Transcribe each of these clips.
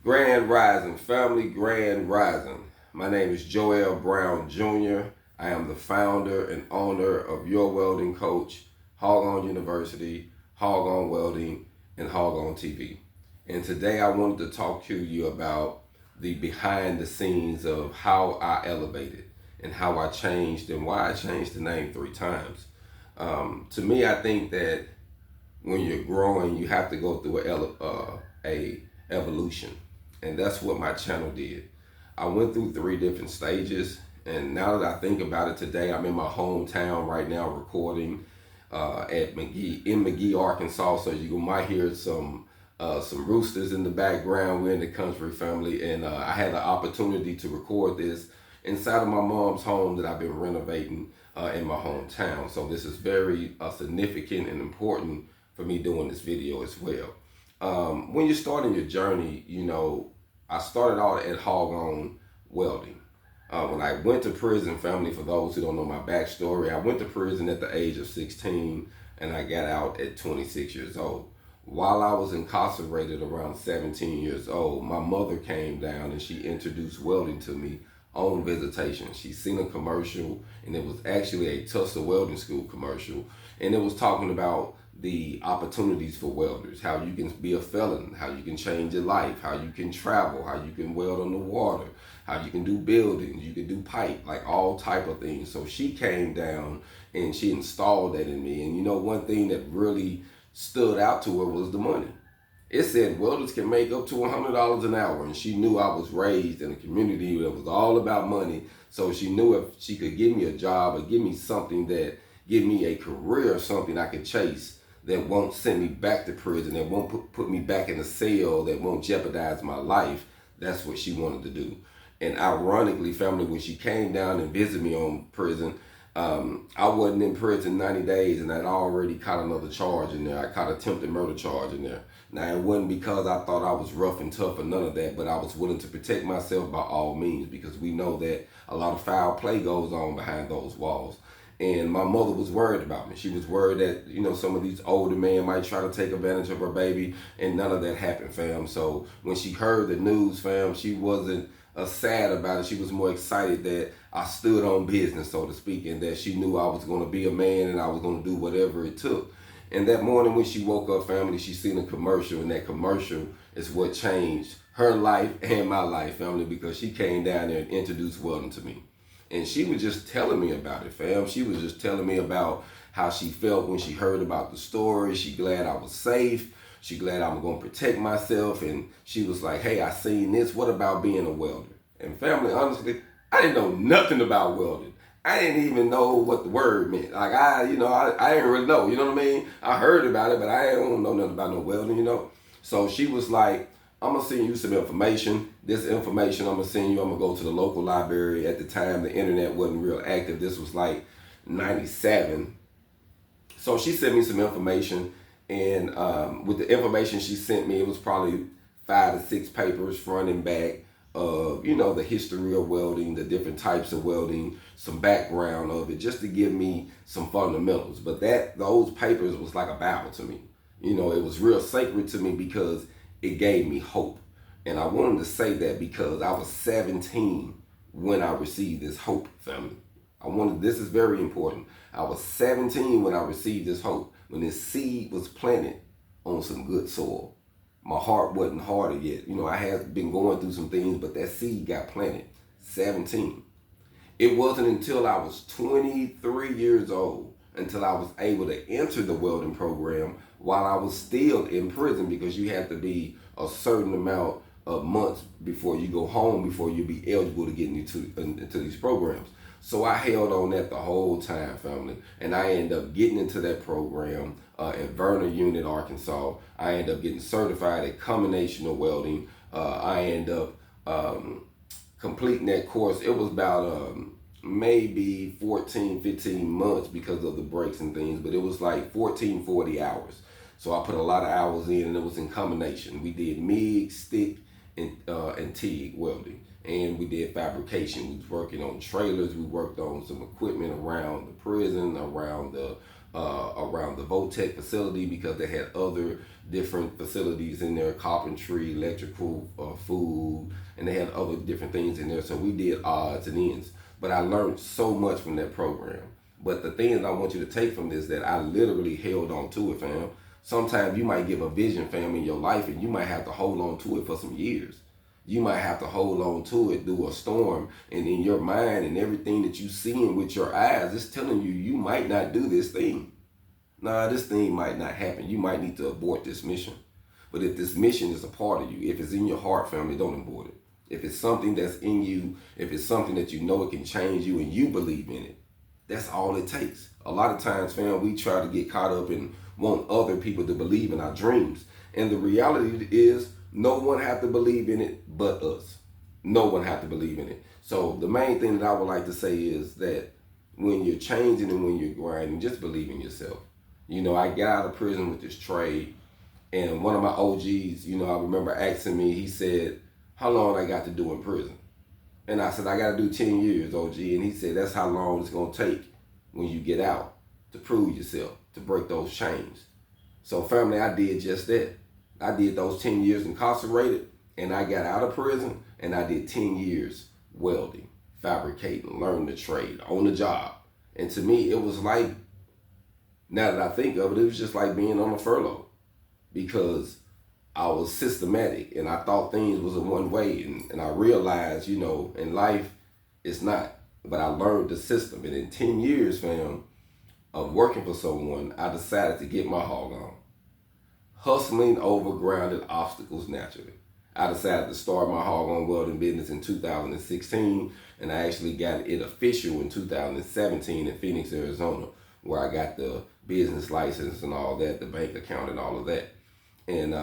Grand Rising, family, Grand Rising. My name is Joel Brown Jr. I am the founder and owner of Your Welding Coach, Hog-On University, Hog-On Welding, and Hog-On TV. And today I wanted to talk to you about the behind the scenes of how I elevated and how I changed and why I changed the name 3 times. To me, I think that when you're growing, you have to go through a evolution, and that's what my channel did. I went through 3 different stages, and now that I think about it today, I'm in my hometown right now recording at McGee, Arkansas. So you might hear some roosters in the background. We're in the country, family, and I had the opportunity to record this inside of my mom's home that I've been renovating in my hometown. So this is very significant and important for me doing this video as well. When you're starting your journey, I started out at Hog-On Welding. When I went to prison, family, for those who don't know my backstory, I went to prison at the age of 16 and I got out at 26 years old. While I was incarcerated around 17 years old, my mother came down and she introduced welding to me on visitation. She seen a commercial, and it was actually a Tulsa Welding School commercial, and it was talking about the opportunities for welders, how you can be a felon, how you can change your life, how you can travel, how you can weld on the water, how you can do buildings, you can do pipe, like all type of things. So she came down and she installed that in me. And one thing that really stood out to her was the money. It said welders can make up to $100 an hour, and she knew I was raised in a community that was all about money. So she knew if she could give me a job or give me something that give me a career, something I could chase that won't send me back to prison, that won't put me back in a cell, that won't jeopardize my life, that's what she wanted to do. And ironically, family, when she came down and visited me on prison, I wasn't in prison 90 days and I'd already caught another charge in there. I caught attempted murder charge in there. Now, it wasn't because I thought I was rough and tough or none of that, but I was willing to protect myself by all means, because we know that a lot of foul play goes on behind those walls. And my mother was worried about me. She was worried that, some of these older men might try to take advantage of her baby, and none of that happened, fam. So when she heard the news, fam, she wasn't sad about it. She was more excited that I stood on business, so to speak, and that she knew I was going to be a man and I was going to do whatever it took. And that morning when she woke up, family, she seen a commercial, and that commercial is what changed her life and my life, family, because she came down there and introduced welding to me. And she was just telling me about it, fam. She was just telling me about how she felt when she heard about the story. She glad I was safe. She glad I'm going to protect myself. And she was like, hey, I seen this. What about being a welder? And family, honestly, I didn't know nothing about welding. I didn't even know what the word meant. Like, I didn't really know, you know what I mean? I heard about it, but I don't know nothing about no welding. So she was like, I'm going to send you some information. This information I'm going to send you, I'm going to go to the local library. At the time, the internet wasn't real active. This was like 97. So she sent me some information, and with the information she sent me, it was probably 5 to 6 papers, front and back, of, the history of welding, the different types of welding, some background of it, just to give me some fundamentals. But those papers was like a Bible to me. It was real sacred to me because it gave me hope. And I wanted to say that because I was 17 when I received this hope, family. This is very important. I was 17 when I received this hope, when this seed was planted on some good soil. My heart wasn't harder yet. I had been going through some things, but that seed got planted. 17. It wasn't until I was 23 years old until I was able to enter the welding program while I was still in prison, because you have to be a certain amount of months before you go home, before you be eligible to get into these programs. So I held on that the whole time, family, and I ended up getting into that program in Verner Unit, Arkansas. I ended up getting certified at combination of welding. I ended up completing that course. It was about maybe 14, 15 months because of the breaks and things, but it was like 40 hours. So I put a lot of hours in, and it was in combination. We did MIG, stick, and TIG welding. And we did fabrication. We was working on trailers. We worked on some equipment around the prison, around the around the Votech facility because they had other different facilities in there, carpentry, electrical, food, and they had other different things in there. So we did odds and ends. But I learned so much from that program. But the thing that I want you to take from this, that I literally held on to it, fam. Sometimes you might give a vision, fam, in your life, and you might have to hold on to it for some years. You might have to hold on to it through a storm, and in your mind and everything that you seeing with your eyes, it's telling you you might not do this thing. Nah, this thing might not happen. You might need to abort this mission. But if this mission is a part of you, if it's in your heart, family, don't abort it. If it's something that's in you, if it's something that you know it can change you and you believe in it, that's all it takes. A lot of times, fam, we try to get caught up and want other people to believe in our dreams. And the reality is, no one have to believe in it but us. No one have to believe in it. So the main thing that I would like to say is that when you're changing and when you're grinding, just believe in yourself. You know, I got out of prison with this trade, and one of my OGs, you know, I remember asking me, he said, how long I got to do in prison? And I said, I got to do 10 years, OG. And he said, that's how long it's going to take when you get out to prove yourself, to break those chains. So family, I did just that. I did those 10 years incarcerated, and I got out of prison, and I did 10 years welding, fabricating, learning the trade, on the job. And to me, it was like, now that I think of it, it was just like being on a furlough, because I was systematic and I thought things was in one way, and I realized, you know, in life, it's not. But I learned the system, and in 10 years, fam, of working for someone, I decided to get my hog on. Hustling over grounded obstacles naturally. I decided to start my hog-on welding business in 2016, and I actually got it official in 2017 in Phoenix, Arizona, where I got the business license and all that, the bank account and all of that. And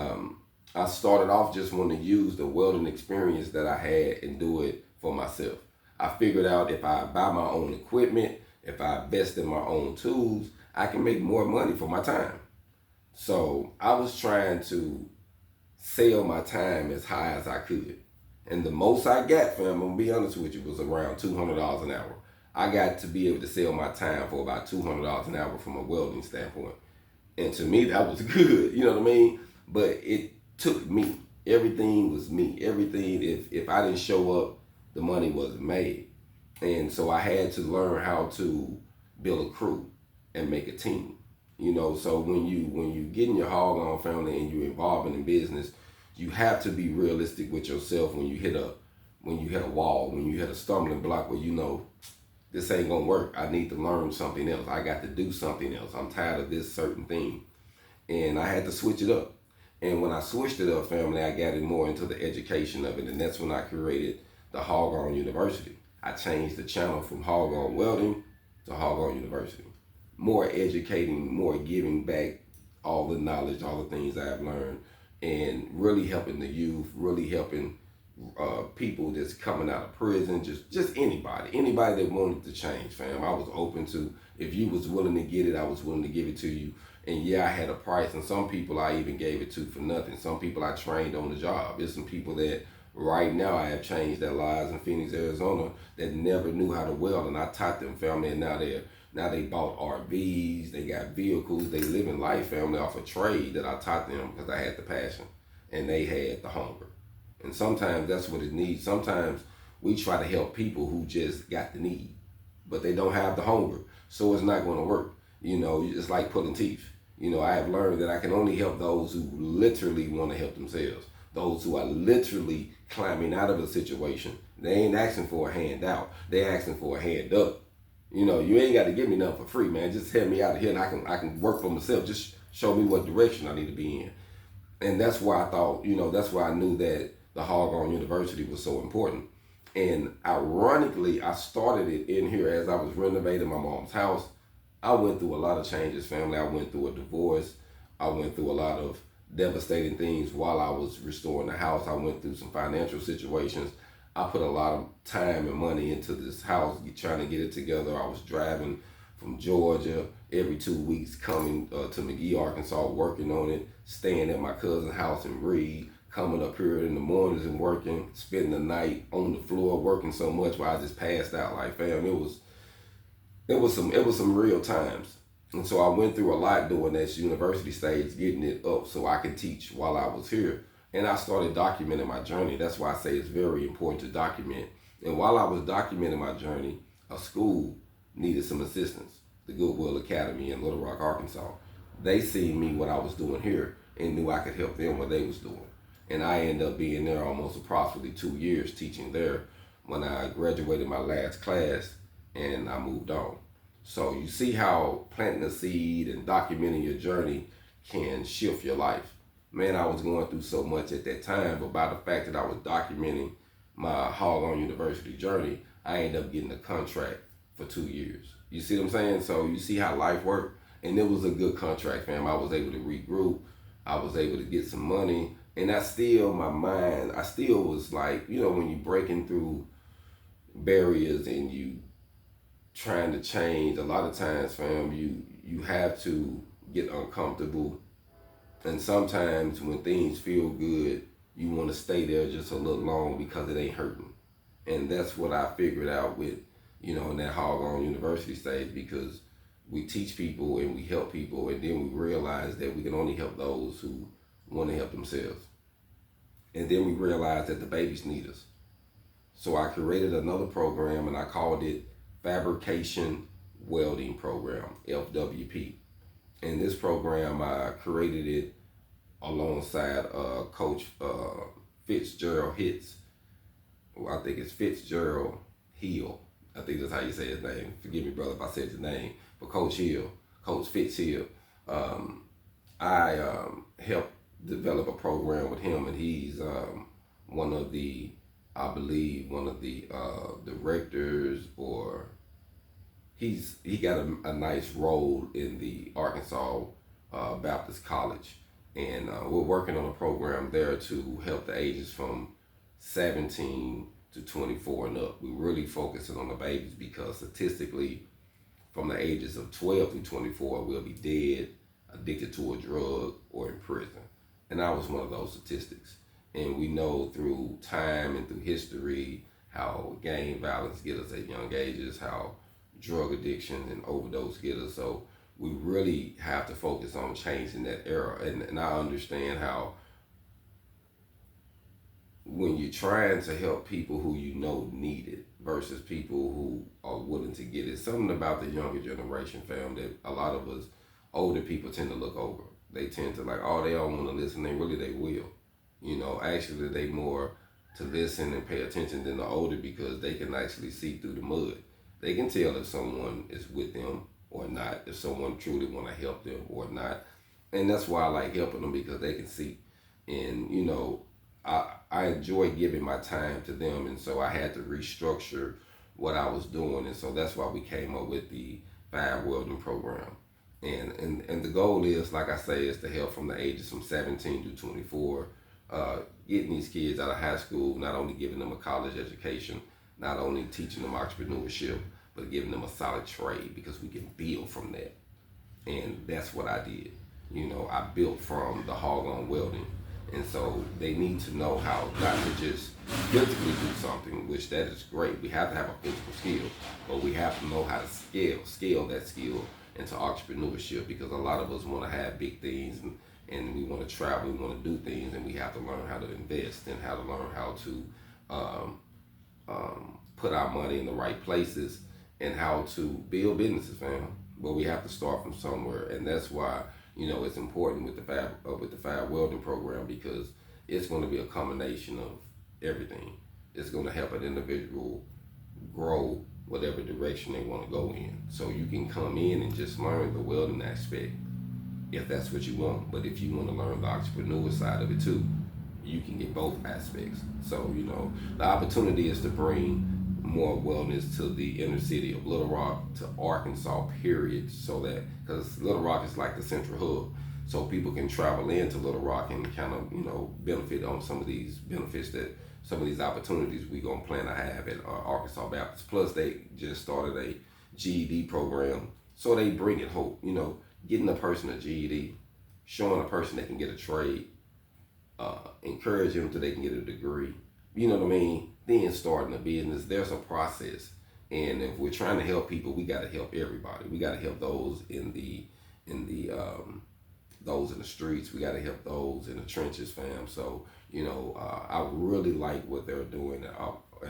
I started off just wanting to use the welding experience that I had and do it for myself. I figured out if I buy my own equipment, if I invest in my own tools, I can make more money for my time. So I was trying to sell my time as high as I could. And the most I got, fam, I'm gonna be honest with you, was around $200 an hour. I got to be able to sell my time for about $200 an hour from a welding standpoint. And to me, that was good, you know what I mean? But it took me. Everything was me. Everything, if I didn't show up, the money wasn't made. And so I had to learn how to build a crew and make a team. You know, so when you get in your hog-on family and you're involved in business, you have to be realistic with yourself when you hit a wall, when you hit a stumbling block where you know this ain't gonna work. I need to learn something else. I got to do something else. I'm tired of this certain thing. And I had to switch it up. And when I switched it up, family, I got it more into the education of it. And that's when I created the Hog-On University. I changed the channel from Hog-On Welding to Hog-On University. More educating, more giving back all the knowledge, all the things I've learned, and really helping the youth, really helping people that's coming out of prison, just anybody that wanted to change, fam. I was open to, if you was willing to get it, I was willing to give it to you. And yeah, I had a price, and some people I even gave it to for nothing. Some people I trained on the job. There's some people that right now I have changed their lives in Phoenix, Arizona, that never knew how to weld, and I taught them, family, and now they bought RVs, they got vehicles, they living life, family, off a trade that I taught them because I had the passion and they had the hunger. And sometimes that's what it needs. Sometimes we try to help people who just got the need, but they don't have the hunger, so it's not going to work. You know, it's like pulling teeth. You know, I have learned that I can only help those who literally want to help themselves. Those who are literally climbing out of a situation. They ain't asking for a handout. They asking for a hand up. You know, you ain't got to give me nothing for free, man. Just help me out of here, and I can work for myself. Just show me what direction I need to be in. And that's why I thought, you know, that's why I knew that the Hog-On University was so important. And ironically, I started it in here as I was renovating my mom's house. I went through a lot of changes, family. I went through a divorce. I went through a lot of devastating things while I was restoring the house. I went through some financial situations. I put a lot of time and money into this house, trying to get it together. I was driving from Georgia every 2 weeks, coming to McGee, Arkansas, working on it, staying at my cousin's house in Reed, coming up here in the mornings and working, spending the night on the floor, working so much where I just passed out. Like, fam, it was some real times. And so I went through a lot during this university stage, getting it up so I could teach while I was here. And I started documenting my journey. That's why I say it's very important to document. And while I was documenting my journey, a school needed some assistance, the Goodwill Academy in Little Rock, Arkansas. They seen me what I was doing here and knew I could help them what they was doing. And I ended up being there almost approximately 2 years teaching there when I graduated my last class and I moved on. So you see how planting a seed and documenting your journey can shift your life. Man, I was going through so much at that time, but by the fact that I was documenting my Hog-On University journey, I ended up getting a contract for 2 years. You see what I'm saying? So you see how life worked? And it was a good contract, fam. I was able to regroup. I was able to get some money. And I still, my mind, I still was like, when you breaking through barriers and you trying to change, a lot of times, fam, you have to get uncomfortable. And sometimes when things feel good, you want to stay there just a little long because it ain't hurting. And that's what I figured out with, in that Hog-On University stage, because we teach people and we help people, and then we realize that we can only help those who want to help themselves. And then we realize that the babies need us. So I created another program and I called it Fabrication Welding Program, FWP. And this program, I created it alongside Coach Fitzgerald Hitz. Well, I think it's Fitzgerald Hill. I think that's how you say his name. Forgive me, brother, if I said his name. But Coach Hill, Coach Fitz Hill, I helped develop a program with him, and he's one of the, I believe, one of the directors, or he got a nice role in the Arkansas Baptist College. And we're working on a program there to help the ages from 17 to 24 and up. We're really focusing on the babies because statistically, from the ages of 12 to 24, we'll be dead, addicted to a drug, or in prison. And I was one of those statistics. And we know through time and through history how gang violence get us at young ages, how drug addiction and overdose get us. So we really have to focus on changing that era. And I understand how when you're trying to help people who need it versus people who are willing to get it, something about the younger generation, fam, that a lot of us older people tend to look over. They tend to like, oh, they don't want to listen. They will. Actually, they more to listen and pay attention than the older because they can actually see through the mud. They can tell if someone is with them or not, if someone truly want to help them or not. And that's why I like helping them, because they can see. And, I enjoy giving my time to them. And so I had to restructure what I was doing. And so that's why we came up with the Fab-Welding program. And the goal is, like I say, is to help from the ages from 17 to 24, getting these kids out of high school, not only giving them a college education, not only teaching them entrepreneurship, but giving them a solid trade, because we can build from that. And that's what I did. I built from the Hog-On welding. And so they need to know how not to just physically do something, which that is great. We have to have a physical skill, but we have to know how to scale that skill into entrepreneurship, because a lot of us want to have big things and we want to travel, we want to do things, and we have to learn how to invest and how to learn how to put our money in the right places and how to build businesses, fam. But we have to start from somewhere, and that's why it's important with the Fab-Welding program, because it's going to be a combination of everything. It's going to help an individual grow whatever direction they want to go in. So you can come in and just learn the welding aspect if that's what you want. But if you want to learn the entrepreneur side of it too, you can get both aspects. So, the opportunity is to bring more wellness to the inner city of Little Rock, to Arkansas, period. So that, because Little Rock is like the central hub. So people can travel into Little Rock and kind of, benefit on some of these benefits that some of these opportunities we gonna plan to have at Arkansas Baptist. Plus, they just started a GED program, so they bring it hope. Getting a person a GED, showing a person they can get a trade, encouraging them so they can get a degree. You know what I mean? Then starting a business. There's a process, And if we're trying to help people, we got to help everybody. We got to help those in the those in the streets. We got to help those in the trenches, fam. So I really like what they're doing at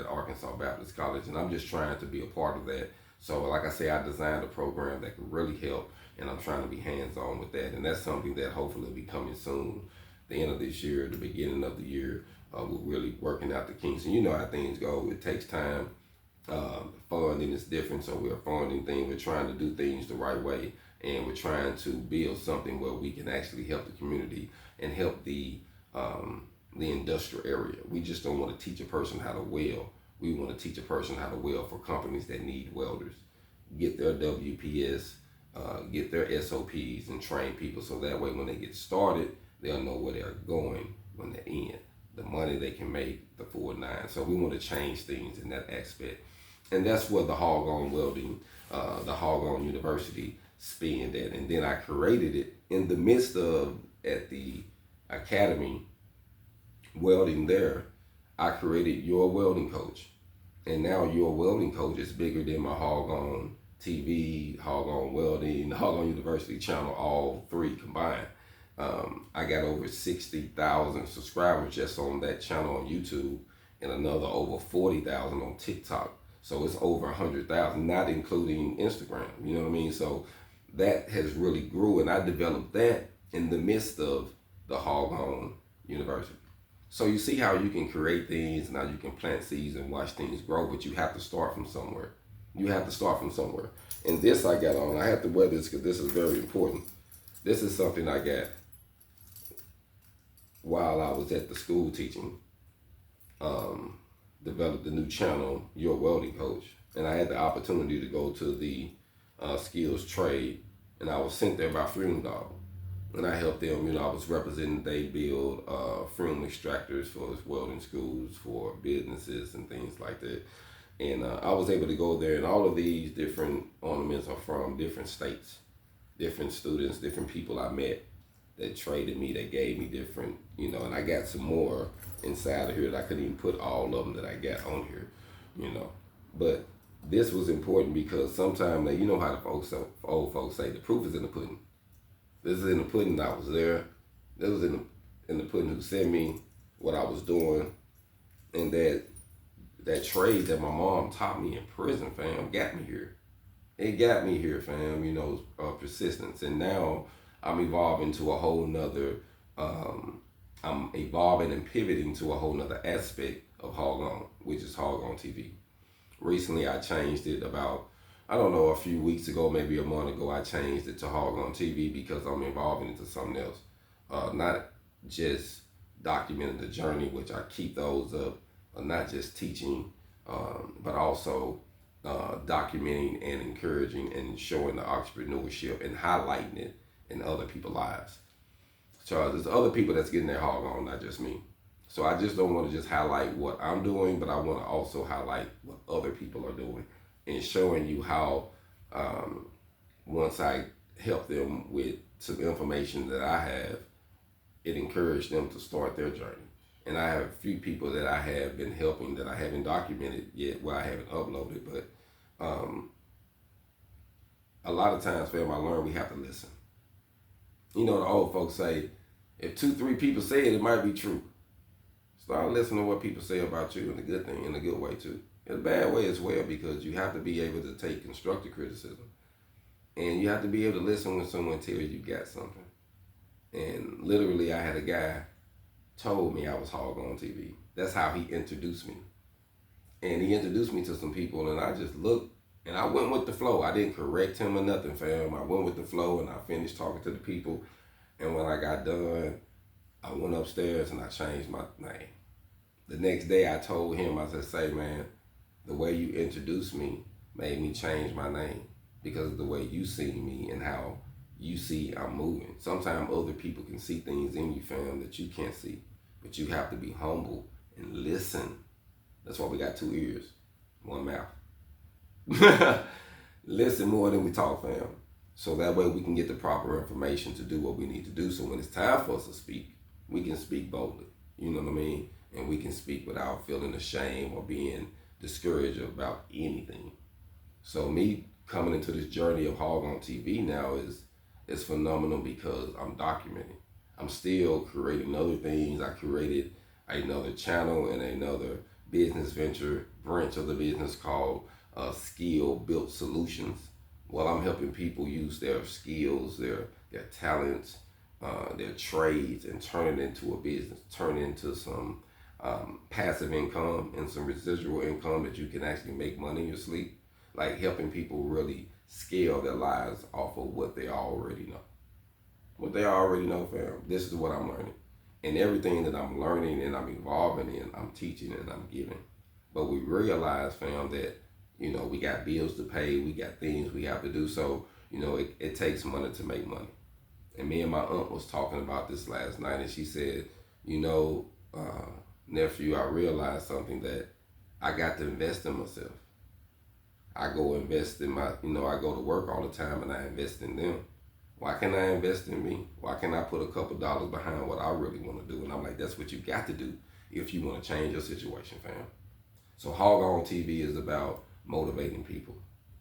Arkansas Baptist College, and I'm just trying to be a part of that. So, like I say, I designed a program that could really help, and I'm trying to be hands-on with that. And that's something that hopefully will be coming soon, the end of this year, the beginning of the year. We're really working out the kinks, and you know how things go. It takes time. Funding is different, so we're funding things. We're trying to do things the right way, and we're trying to build something where we can actually help the community and help the industrial area. We just don't want to teach a person how to weld. We want to teach a person how to weld for companies that need welders. Get their WPS, get their SOPs, and train people so that way when they get started, they'll know where they're going when they're in. The money they can make, the full nine. So we want to change things in that aspect. And that's where the Hog-On Welding, the Hog-On University spanned at. And then I created it in the midst of, at the academy, welding there, I created Your Welding Coach. And now Your Welding Coach is bigger than my Hog-On TV, Hog-On Welding, Hog-On University channel, all three combined. I got over 60,000 subscribers just on that channel on YouTube, and another over 40,000 on TikTok. So it's over 100,000, not including Instagram. You know what I mean? So that has really grew, and I developed that in the midst of the Hog-On University. So you see how you can create things, and how you can plant seeds and watch things grow, but you have to start from somewhere. You have to start from somewhere. And this I got on, I have to wear this because this is very important. This is something I got while I was at the school teaching. Developed the new channel, Your Welding Coach. And I had the opportunity to go to the skills trade, and I was sent there by Freedom Dog. And I helped them, I was representing, they build film extractors for welding schools, for businesses and things like that. And I was able to go there, and all of these different ornaments are from different states, different students, different people I met that traded me, that gave me different, and I got some more inside of here that I couldn't even put all of them that I got on here, But this was important because sometimes, how the old folks say, the proof is in the pudding. This is in the pudding. I was there. This was in the pudding who sent me what I was doing, and that trade that my mom taught me in prison, fam, got me here. It got me here, fam. Persistence, and now I'm evolving to a whole nother. I'm evolving and pivoting to a whole nother aspect of Hog-On, which is Hog-On TV. Recently, I changed it about, a few weeks ago, maybe a month ago, I changed it to Hog-On TV because I'm evolving into something else. Not just documenting the journey, which I keep those up, not just teaching, but also documenting and encouraging and showing the entrepreneurship and highlighting it in other people's lives. So there's other people that's getting their hog on, not just me. So I just don't want to just highlight what I'm doing, but I want to also highlight what other people are doing and showing you how once I help them with some information that I have, it encouraged them to start their journey. And I have a few people that I have been helping that I haven't documented yet, I haven't uploaded, but a lot of times, fam, I learned we have to listen. The old folks say, if 2-3 people say it, it might be true. Start listening to what people say about you, in a good thing, in a good way too. In a bad way as well, because you have to be able to take constructive criticism. And you have to be able to listen when someone tells you got something. And literally, I had a guy told me I was Hog-On TV. That's how he introduced me. And he introduced me to some people, and I just looked, and I went with the flow. I didn't correct him or nothing, fam. I went with the flow, and I finished talking to the people. And when I got done, I went upstairs and I changed my name. The next day, I told him, I said, say, man, the way you introduced me made me change my name because of the way you see me and how you see I'm moving. Sometimes other people can see things in you, fam, that you can't see. But you have to be humble and listen. That's why we got 2 ears, 1 mouth. Listen more than we talk, fam. So that way we can get the proper information to do what we need to do. So when it's time for us to speak, we can speak boldly. You know what I mean? And we can speak without feeling ashamed or being discouraged about anything. So me coming into this journey of Hog-On TV now is phenomenal because I'm documenting. I'm still creating other things. I created another channel and another business venture branch of the business called Skill Built Solutions. Well, I'm helping people use their skills, their talents, their trades, and turn it into a business, turn it into some passive income and some residual income that you can actually make money in your sleep. Like helping people really scale their lives off of what they already know. What they already know, fam. This is what I'm learning. And everything that I'm learning and I'm evolving in, I'm teaching and I'm giving. But we realize, fam, that, we got bills to pay, we got things we have to do. So, it takes money to make money. And me and my aunt was talking about this last night, and she said, nephew, I realized something that I got to invest in myself. I go invest in I go to work all the time and I invest in them. Why can't I invest in me? Why can't I put a couple dollars behind what I really want to do? And I'm like, that's what you got to do if you want to change your situation, fam. So Hog-On TV is about motivating people,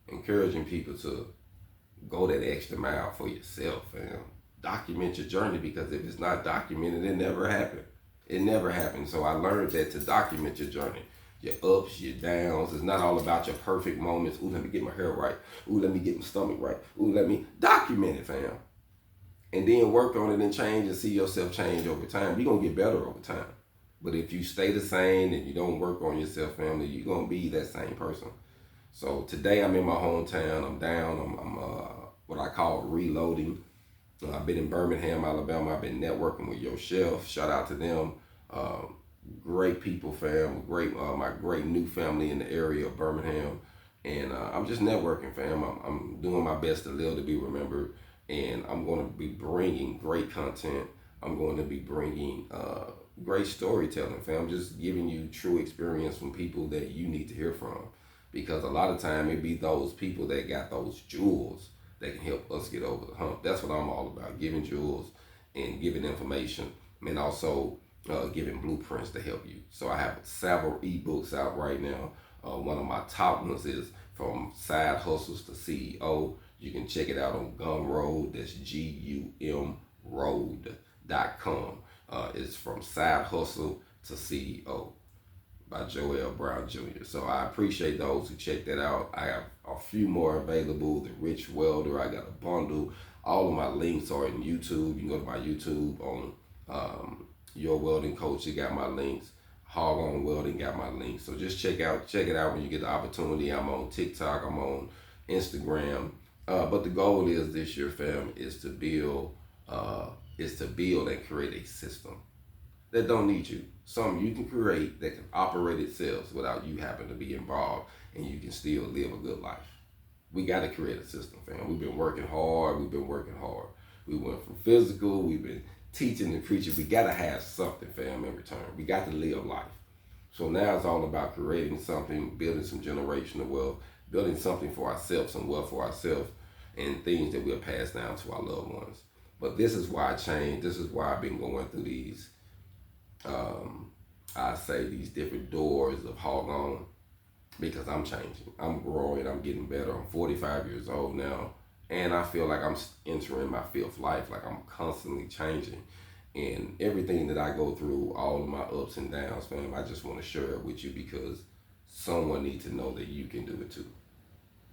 encouraging people to go that extra mile for yourself, fam. Document your journey, because if it's not documented, it never happened. It never happened. So I learned that to document your journey, your ups, your downs. It's not all about your perfect moments. Ooh, let me get my hair right. Ooh, let me get my stomach right. Ooh, let me document it, fam. And then work on it and change and see yourself change over time. You're going to get better over time. But if you stay the same and you don't work on yourself, family, you're going to be that same person. So today I'm in my hometown. I'm down. I'm what I call reloading. I've been in Birmingham, Alabama. I've been networking with Your Chef. Shout out to them. Great people, fam. My great new family in the area of Birmingham. And I'm just networking, fam. I'm doing my best to live to be remembered. And I'm going to be bringing great content. I'm going to be bringing great storytelling, fam. I'm just giving you true experience from people that you need to hear from. Because a lot of time it be those people that got those jewels that can help us get over the hump. That's what I'm all about, giving jewels and giving information, and also giving blueprints to help you. So I have several ebooks out right now. One of my top ones is From Side Hustles to CEO. You can check it out on Gumroad. That's GUMroad.com. It's From Side Hustle to CEO by Joel Brown Jr. So I appreciate those who check that out. I have a few more available. The Rich Welder, I got a bundle. All of my links are in YouTube. You can go to my YouTube on Your Welding Coach. You got my links. Hog-On Welding got my links. So just check it out when you get the opportunity. I'm on TikTok. I'm on Instagram. But the goal is this year, fam, is to build and create a system that don't need you. Something you can create that can operate itself without you having to be involved, and you can still live a good life. We got to create a system, fam. We've been working hard. We went from physical. We've been teaching and preaching. We got to have something, fam, in return. We got to live life. So now it's all about creating something, building some generational wealth, building something for ourselves, some wealth for ourselves, and things that we'll pass down to our loved ones. But this is why I changed. This is why I've been going through these these different doors of Hog-On, because I'm changing. I'm growing. I'm getting better. I'm 45 years old now, and I feel like I'm entering my fifth life. Like I'm constantly changing, and everything that I go through, all of my ups and downs, fam, I just want to share it with you because someone needs to know that you can do it too.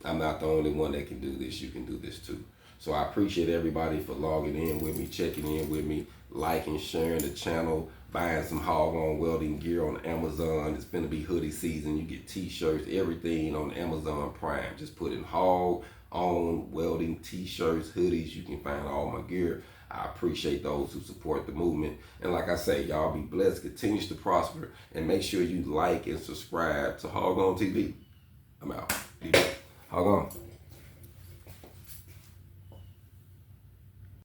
I'm not the only one that can do this. You can do this too. So I appreciate everybody for logging in with me, checking in with me, liking, sharing the channel, buying some Hog-On welding gear on Amazon. It's gonna be hoodie season. You get t-shirts, everything on Amazon Prime. Just put in Hog-On welding t-shirts, hoodies. You can find all my gear. I appreciate those who support the movement. And like I say, y'all be blessed, continues to prosper, and make sure you like and subscribe to Hog-On TV. I'm out. Hog-On.